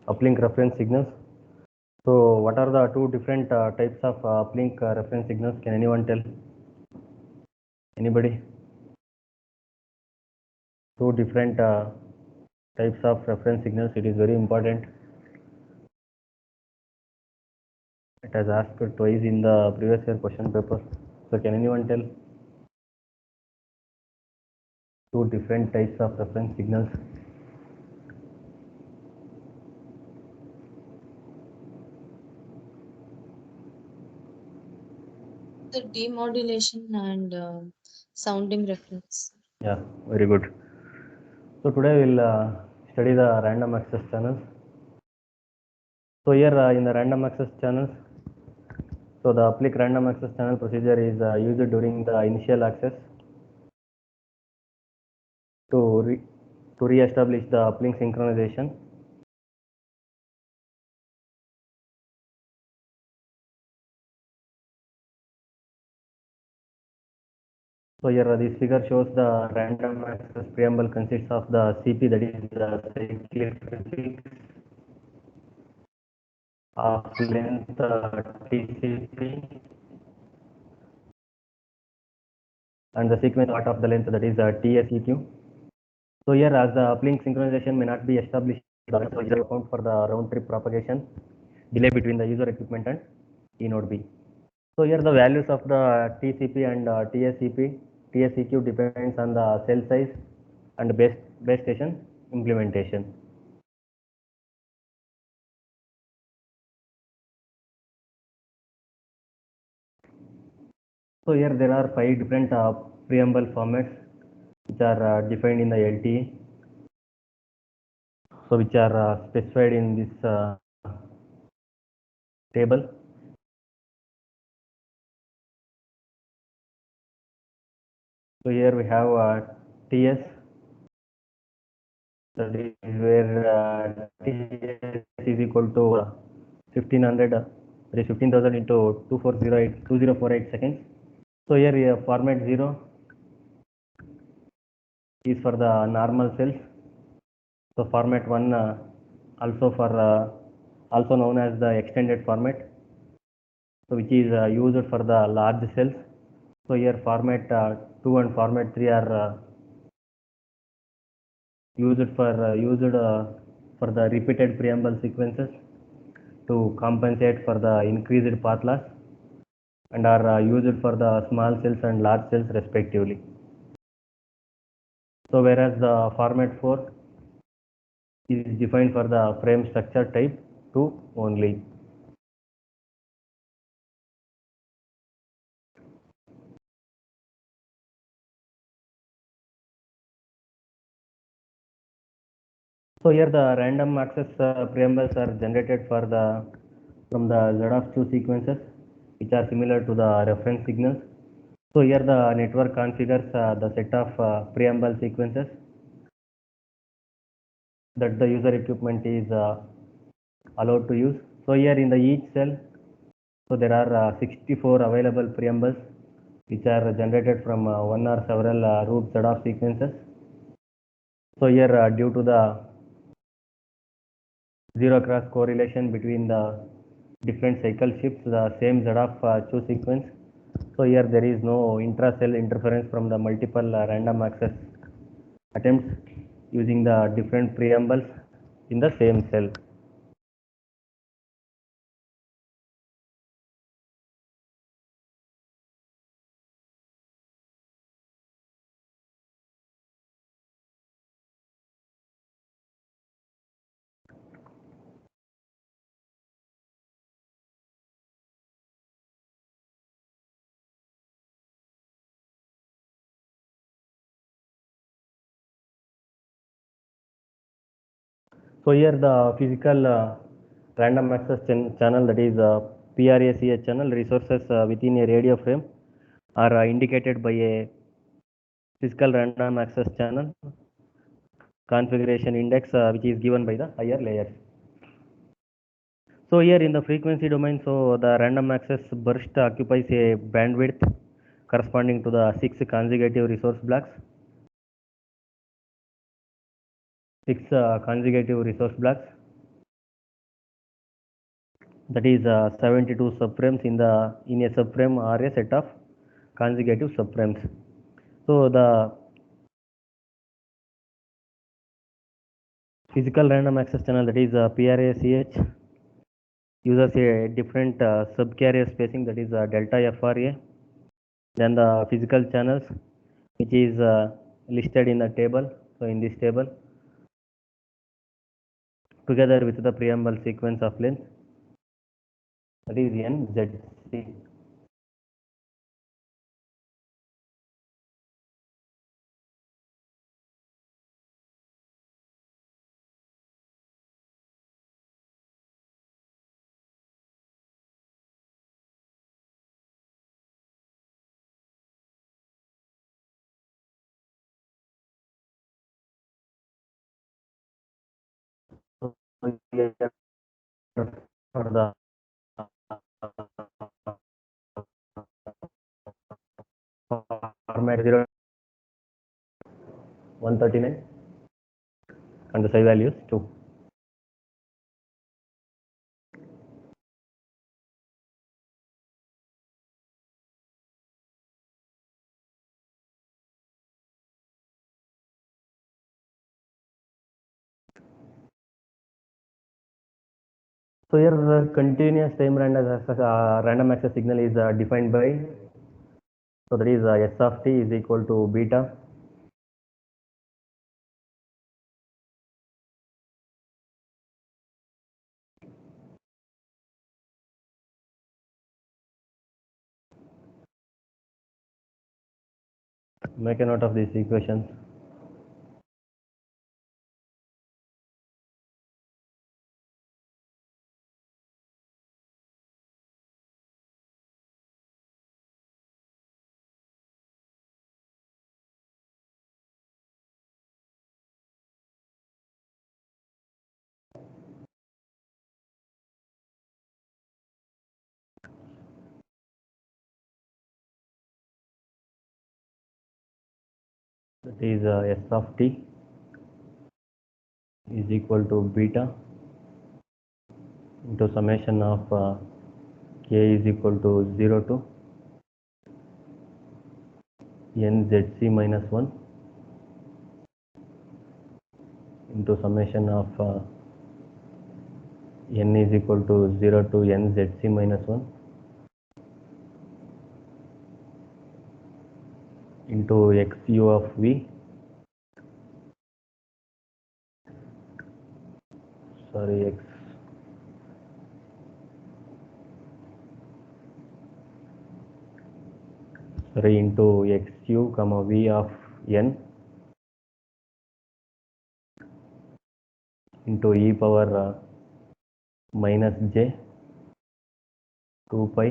uplink reference signals. So what are the two different types of uplink reference signals? Can anyone tell? Anybody? Two different types of reference signals. It is very important. It has asked twice in the previous year question paper. So can anyone tell two different types of reference signals? The demodulation and sounding reference. Yeah, very good. So today we'll study the random access channels. So here in the random access channels, so the uplink random access channel procedure is used during the initial access to re-establish the uplink synchronization. So here this figure shows the random access preamble consists of the CP, that is the cyclic prefix of length TCP, and the sequence part of the length, that is TSEQ. So here as the uplink synchronization may not be established, so it account for the round trip propagation delay between the user equipment and E node B. So here the values of the TCP and TSEQ depends on the cell size and base station implementation. So here there are 5 different preamble formats which are defined in the LTE. So which are specified in this table. So here we have TS, that is where TS is equal to 1500, that is 15,000 into 2048 seconds. So here format 0 is for the normal cells. So format 1 also known as the extended format, so which is used for the large cells. So here format 2 and format 3 are used for the repeated preamble sequences to compensate for the increased path loss, and are used for the small cells and large cells respectively. So whereas the format 4 is defined for the frame structure type 2 only. So here the random access preambles are generated from the Z of 2 sequences, which are similar to the reference signals. So here the network configures the set of preamble sequences that the user equipment is allowed to use. So here in the each cell, so there are 64 available preambles which are generated from one or several root Z of sequences. So here due to the zero cross correlation between the different cycle shifts, the same Z of 2 sequence. So here there is no intra-cell interference from the multiple random access attempts using the different preambles in the same cell. So here the physical random access channel, that is PRACH channel resources within a radio frame are indicated by a physical random access channel configuration index which is given by the higher layers. So here in the frequency domain, so the random access burst occupies a bandwidth corresponding to the 6 consecutive resource blocks. 6 consecutive resource blocks. that is 72 subframes in a subframe or a set of consecutive subframes. So the physical random access channel, that is PRACH, uses a different subcarrier spacing, that is delta FRA, than the physical channels which is listed in the table. So in this table, together with the preamble sequence of length, that is NZC. So here for the format 0 139 and the size value is 2. So here continuous time random access signal is defined by, so that is S of t is equal to beta make a note of these equations. That is S of t is equal to beta into summation of k is equal to 0 to nzc minus 1 into summation of n is equal to 0 to nzc minus 1 into xu of v, sorry, x, sorry, into xu comma v of n into e power minus j 2 pi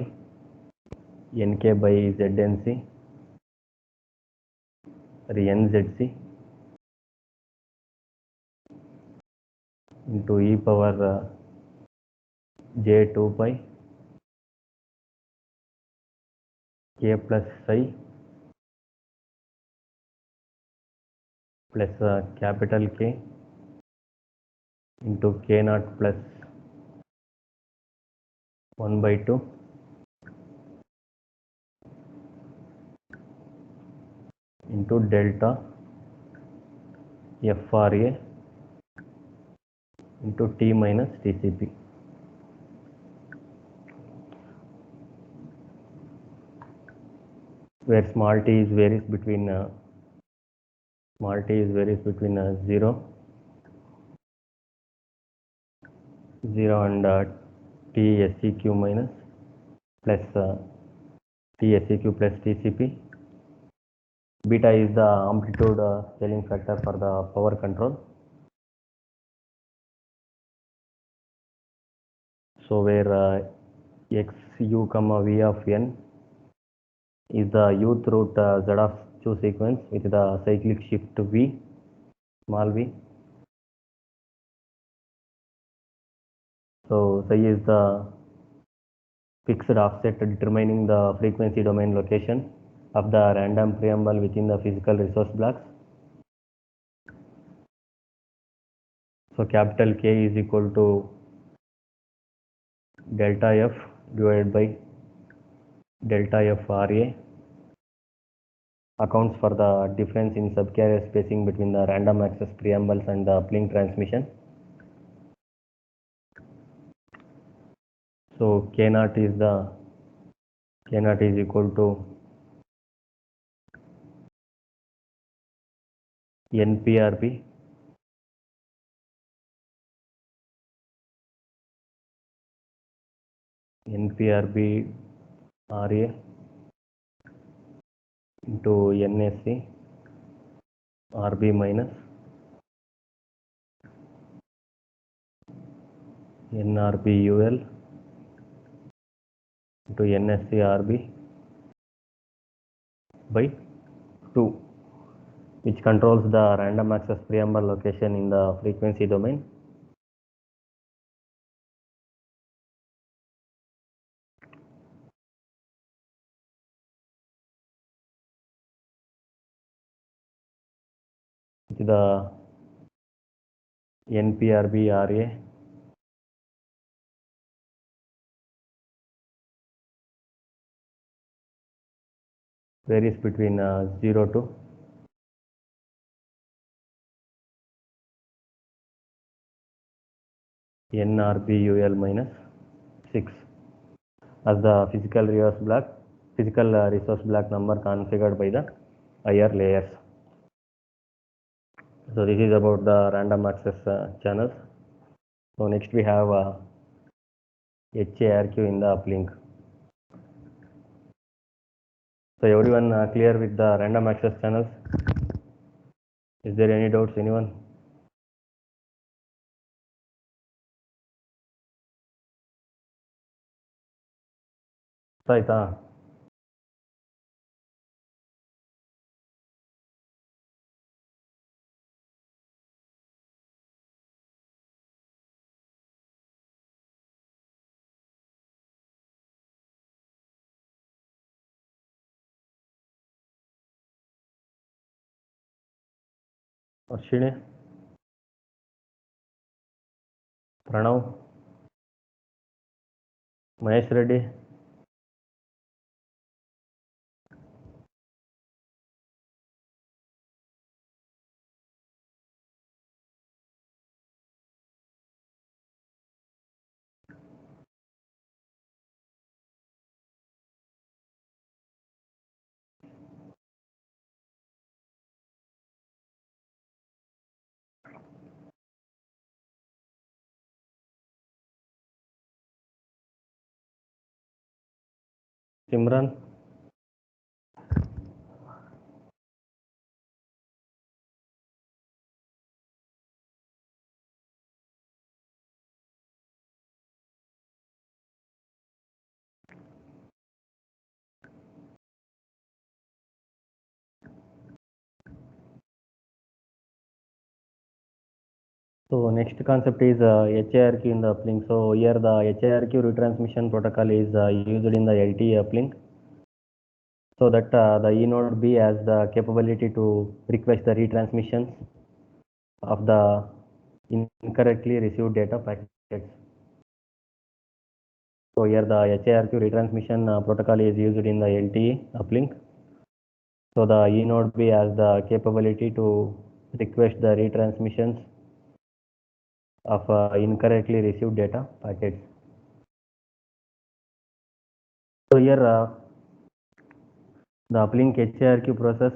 nk by znc, sorry, nzc into e power j 2 pi k plus psi plus capital K into k naught plus 1 by 2 into delta FRA into T minus TCP. Where small t is varies between 0 and T SEQ minus plus T SEQ plus TCP. Beta is the amplitude scaling factor for the power control. So where xu comma v of n is the youth root z of chu sequence with the cyclic shift v, small v. So psi is the fixed offset determining the frequency domain location of the random preamble within the physical resource blocks. So capital K is equal to delta F divided by delta F RA accounts for the difference in subcarrier spacing between the random access preambles and the uplink transmission. So K naught is equal to NPRB RA into NSC RB minus NRB UL into NSC RB by 2, which controls the random access preamble location in the frequency domain. The NPRB RA varies between 0 to NRBUL minus 6 as the physical resource block number configured by the higher layers. So this is about the random access channels. So next we have HARQ in the uplink. So everyone clear with the random access channels? Is there any doubts, anyone? Right. Ashwini, Pranav, Mahesh Reddy. Simran. So next concept is HARQ in the uplink. So here the HARQ retransmission protocol is used in the LTE uplink, so that the E node B has the capability to request the retransmissions of the incorrectly received data packets. So here the HARQ retransmission protocol is used in the LTE uplink. So the E node B has the capability to request the retransmissions of incorrectly received data packets. So here the uplink HARQ process,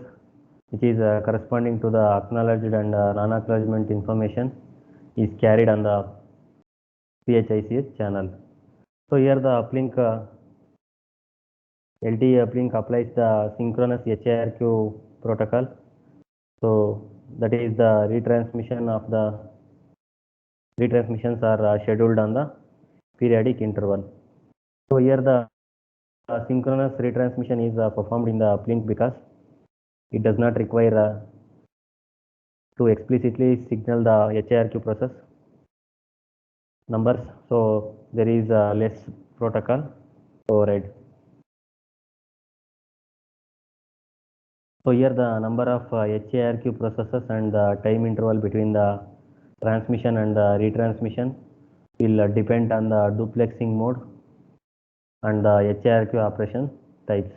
which is corresponding to the acknowledged and non-acknowledgement information, is carried on the PHICH channel. So here the uplink LTE uplink applies the synchronous HARQ protocol. So that is the retransmissions are scheduled on the periodic interval. So here the synchronous retransmission is performed in the uplink because it does not require to explicitly signal the HARQ process numbers. So there is less protocol overhead. So here the number of HARQ processes and the time interval between the transmission and the retransmission will depend on the duplexing mode and the HIRQ operation types.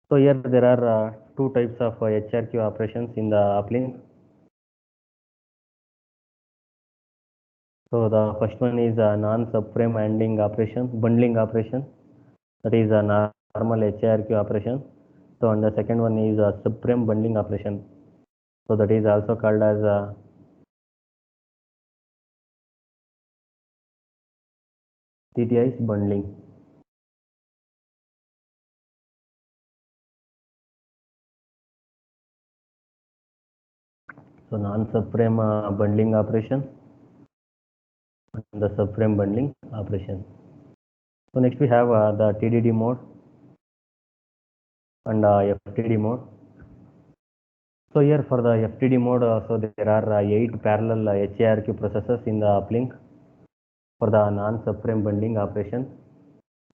So here there are two types of HIRQ operations in the uplink. So the first one is a non-subframe bundling operation. That is a normal HIRQ operation. So and the second one is a subframe bundling operation. So that is also called as TTI's bundling. So non-subframe bundling operation and the subframe bundling operation. So next we have the TDD mode and FTD mode. So here for the FTD mode, so there are 8 parallel HIRQ processors in the uplink for the non-subframe bundling operation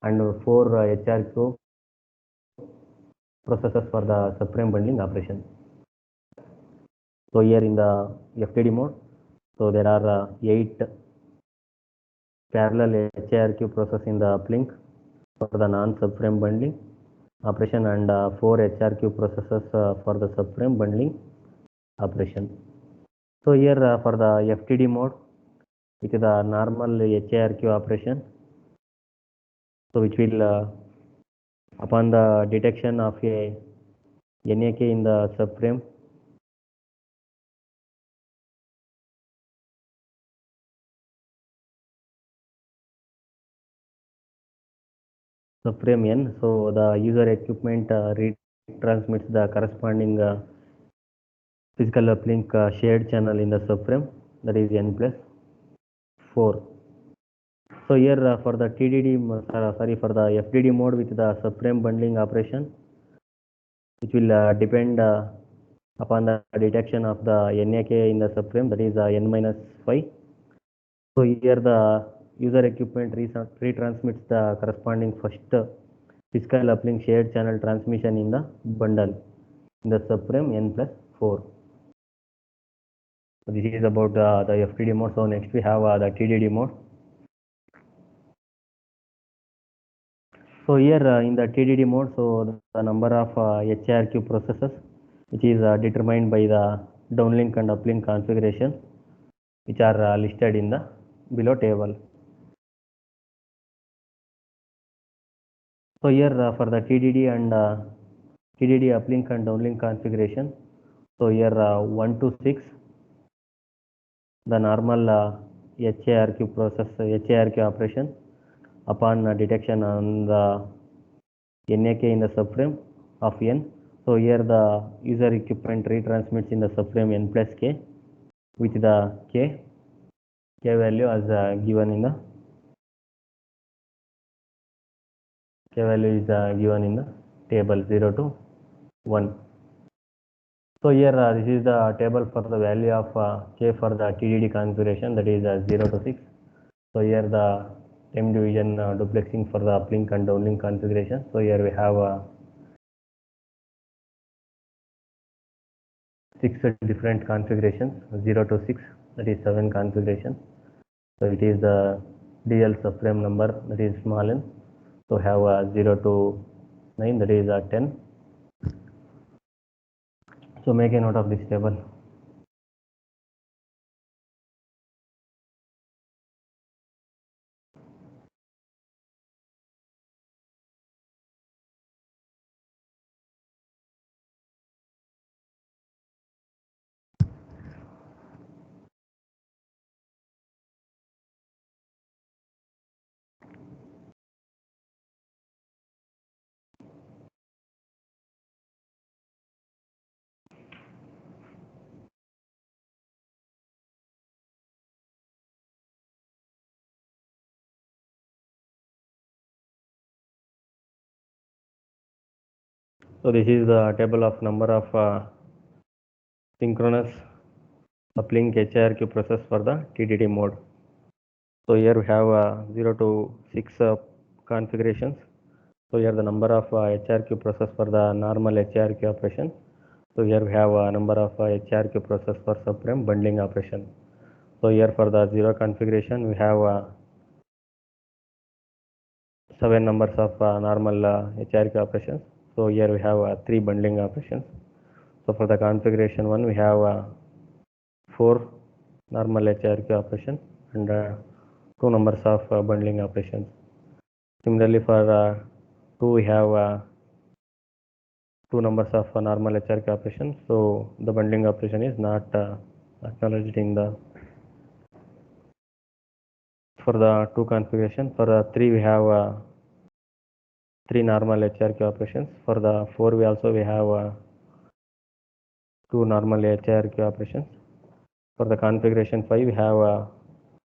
and 4 HIRQ processors for the subframe bundling operation. So here in the FTD mode, so there are 8 parallel HIRQ processors in the uplink for the non-subframe bundling operation and 4 HIRQ processors for the subframe bundling operation. So here for the FTD mode, which is the normal HIRQ operation, so which will upon the detection of a NAK in the subframe, N, so the user equipment retransmits the corresponding physical uplink shared channel in the subframe, that is N plus 4. So here for the for the FTD mode with the subframe bundling operation, which will depend upon the detection of the NAK in the subframe, that is N minus 5. So here the user equipment retransmits the corresponding first physical uplink shared channel transmission in the bundle in the subframe N plus 4. So this is about the FTD mode. So next we have the TDD mode. So here in the TDD mode, so the number of HIRQ processes, which is determined by the downlink and uplink configuration, which are listed in the below table. So here for the TDD and TDD uplink and downlink configuration, so here 1 to 6, the normal HIRQ operation upon detection on the NAK in the subframe of N. So here the user equipment retransmits in the subframe N plus K with the K value as given in the given in the table 0 to 1. So here this is the table for the value of K for the TDD configuration, that is 0 to 6. So here the time division duplexing for the uplink and downlink configuration. So here we have 6 different configurations, 0 to 6, that is 7 configurations. So it is the DL subframe number, that is small n. So have 0 to 9, that is 10. So make a note of this table. So this is the table of number of synchronous uplink HIRQ process for the TDD mode. So here we have 0 to 6 configurations. So here the number of HIRQ process for the normal HIRQ operation. So here we have a number of HIRQ process for subframe bundling operation. So here for the 0 configuration, we have 7 numbers of normal hierarchy operations. So here we have 3 bundling operations. So for the configuration 1, we have 4 normal hierarchy operations and 2 numbers of bundling operations. Similarly, for 2, we have 2 numbers of normal hierarchy operations. So the bundling operation is not acknowledged in the for the 2 configuration. For 3, we have 3 normal hierarchy operations. For the 4, we have 2 normal hierarchy operations. For the configuration 5, we have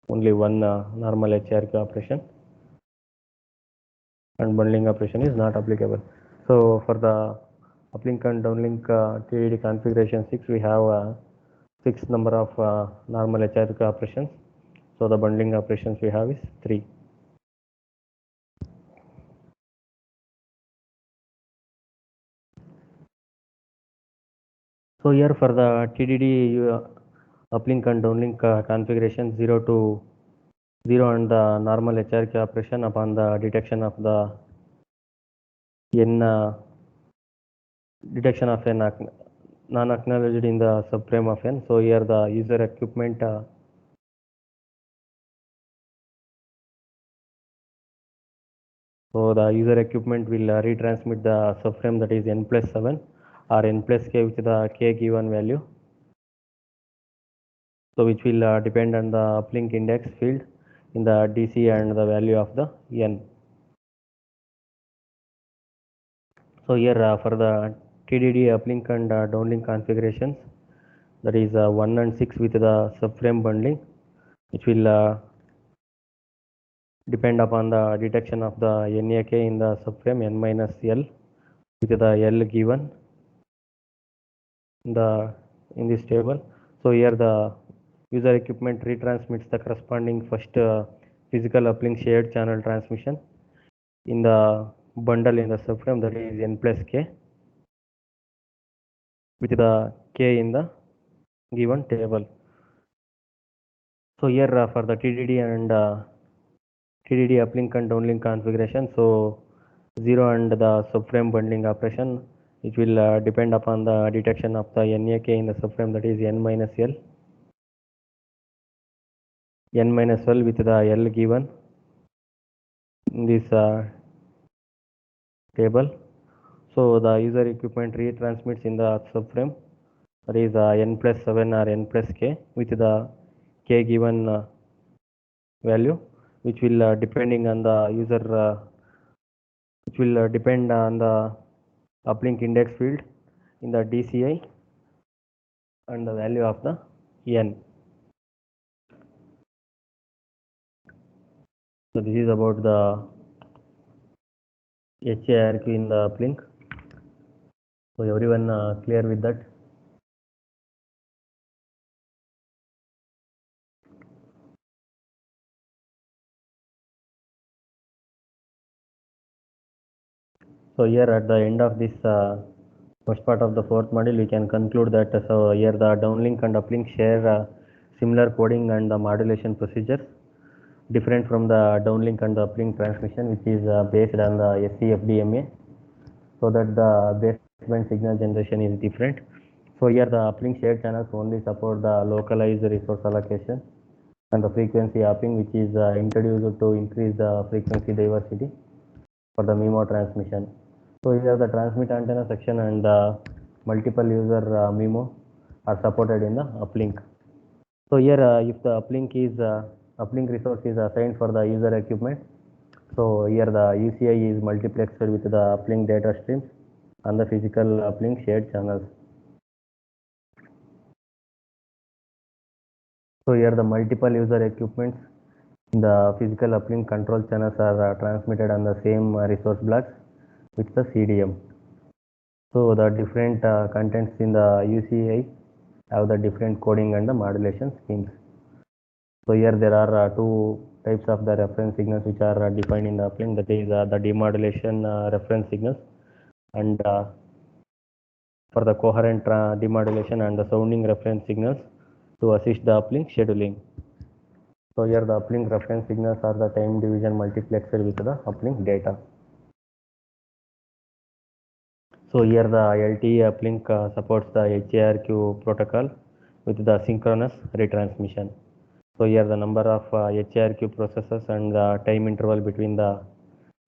only one normal hierarchy operation, and bundling operation is not applicable. So for the uplink and downlink TDD configuration 6, we have 6 number of normal hierarchy operations. So the bundling operations we have is 3. So here for the TDD uplink and downlink configuration 0 to 0 and the normal hierarchy operation upon the detection of the detection of n non-acknowledged in the subframe of n. So here the user equipment will retransmit the subframe that is n plus 7 or n plus k with the k given value. So which will depend on the uplink index field in the DC and the value of the n. So here for the TDD uplink and downlink configurations, that is 1 and 6 with the subframe bundling, which will depend upon the detection of the NAK in the subframe n minus L with the L given in this table. So here the user equipment retransmits the corresponding first physical uplink shared channel transmission in the bundle in the subframe, that is n plus k, with the k in the given table. So here for the TDD and TDD uplink and downlink configuration, so 0 and the subframe bundling operation, which will depend upon the detection of the NAK in the subframe, that is n minus L with the L given in this table. So the user equipment retransmits in the subframe, that is n plus 7 or n plus k with the k given value, which will depending on the user which will depend on the uplink index field in the DCI and the value of the n. So this is about the hierarchy in the uplink. So everyone clear with that? So here at the end of this first part of the fourth module, we can conclude that so here the downlink and uplink share similar coding and the modulation procedures, different from the downlink and the uplink transmission, which is based on the SCFDMA, so that the baseband signal generation is different. So here the uplink shared channels only support the localized resource allocation and the frequency hopping, which is introduced to increase the frequency diversity for the MIMO transmission. So here the transmit antenna section and multiple user MIMO are supported in the uplink. So here if the uplink resource is assigned for the user equipment, so here the UCI is multiplexed with the uplink data streams on the physical uplink shared channels. So here the multiple user equipments in the physical uplink control channels are transmitted on the same resource blocks with the CDM. So the different contents in the UCI have the different coding and the modulation schemes. So here there are two types of the reference signals which are defined in the uplink, that is the demodulation reference signals, and for the coherent demodulation and the sounding reference signals to assist the uplink scheduling. So here the uplink reference signals are the time division multiplexer with the uplink data. So here the LTE uplink supports the HARQ protocol with the synchronous retransmission. So here the number of HARQ processes and the time interval between the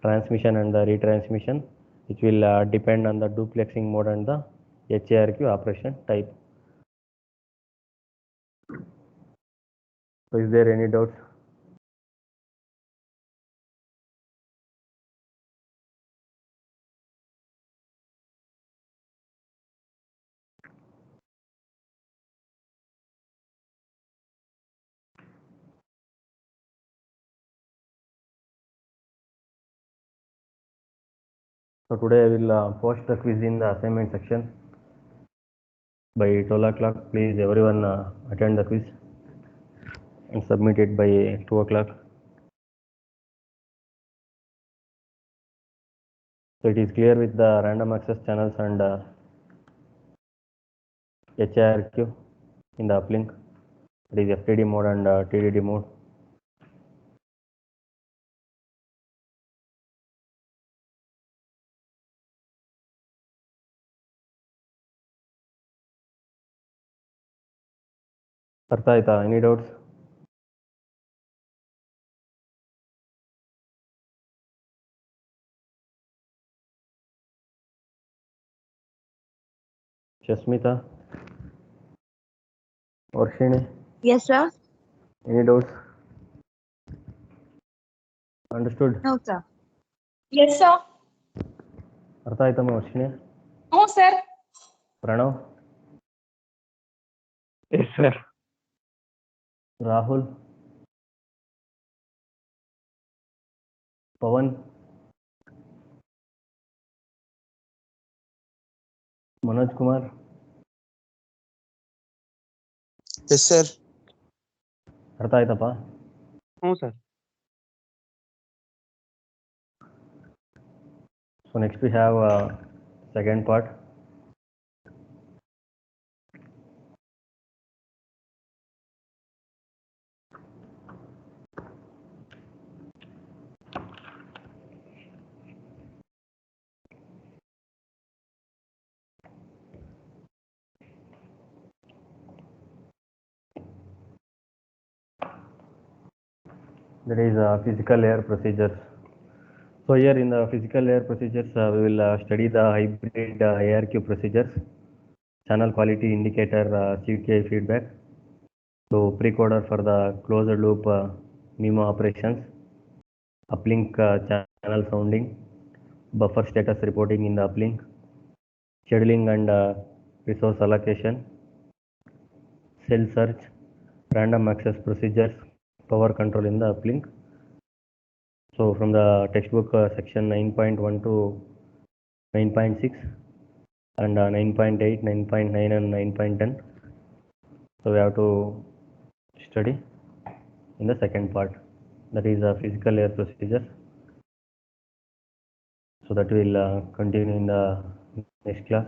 transmission and the retransmission, which will depend on the duplexing mode and the HARQ operation type. So is there any doubts? So today I will post the quiz in the assignment section. By 12 o'clock, please everyone attend the quiz and submit it by 2 o'clock. So it is clear with the random access channels and HIRQ in the uplink. It is FTD mode and TDD mode. ಅರ್ಥ ಆಯ್ತಾ? Any doubts? Shasmita? Varshini? Yes, sir. Any doubts? Understood? No, sir. Yes, sir. ಅರ್ಥ ಆಯ್ತಮ್ಮ Varshini? No, sir. Pranav? Yes, sir. Rahul? Pavan? Manoj Kumar? Yes, sir. ಅರ್ಥ ಆಯ್ತಪ್ಪ? No, sir. So next we have second part. That is physical layer procedures. So here in the physical layer procedures, we will study the hybrid ARQ procedures, channel quality indicator CQI feedback, so precoder for the closed loop MIMO operations, uplink channel sounding, buffer status reporting in the uplink, scheduling and resource allocation, cell search, random access procedures, power control in the uplink. So from the textbook section 9.1 to 9.6 and 9.8, 9.9 and 9.10. So we have to study in the second part, that is physical layer procedures. So that will continue in the next class.